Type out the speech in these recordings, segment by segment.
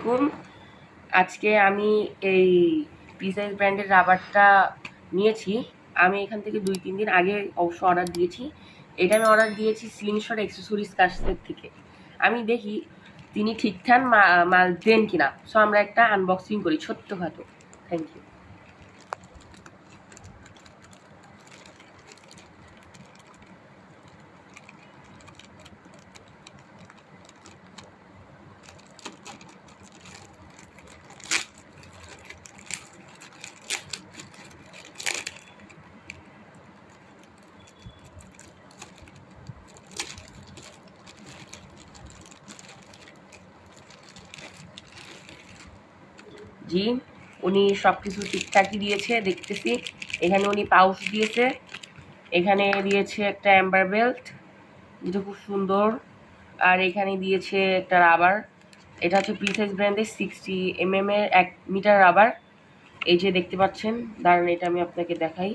দেখুন, আজকে আমি এই পিসাইজ ব্র্যান্ডের রাবারটা নিয়েছি। আমি এখান থেকে 2-3 দিন আগে অবশ্য অর্ডার দিয়েছি। এটা আমি অর্ডার দিয়েছি স্লিংশট অ্যাক্সেসরিজ কাছের থেকে। আমি দেখি তিনি ঠিকঠাক মাল দেন কিনা। সো আমরা একটা আনবক্সিং করি ছোট্টখাটো। Thank you. জি, উনি সব কিছু ঠিকঠাকই দিয়েছে দেখতেছি। এখানে উনি পাউচ দিয়েছে, এখানে দিয়েছে একটা অ্যাম্বার বেল্ট যেটা খুব সুন্দর, আর এখানে দিয়েছে একটা রাবার। এটা হচ্ছে পিসাইজ ব্র্যান্ডের 60 mm এর 1 মিটার রাবার। এই যে দেখতে পাচ্ছেন, দাঁড়ান এটা আমি আপনাকে দেখাই।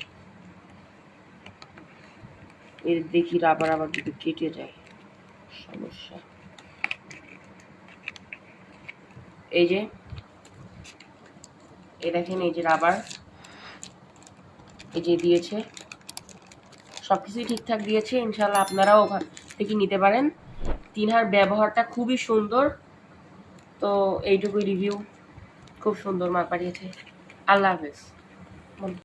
এর দেখি রাবার আবার যদি কেটে যায় সমস্যা। এই যে দেখেন, এই যে রাবার এই যে দিয়েছে, সবকিছুই ঠিকঠাক দিয়েছে। ইনশাল্লাহ আপনারাও ওখান থেকে নিতে পারেন। তিনহার ব্যবহারটা খুবই সুন্দর। তো এইটুকুই রিভিউ, খুব সুন্দর মাল পাঠিয়েছে। আল্লাহ হাফেজ।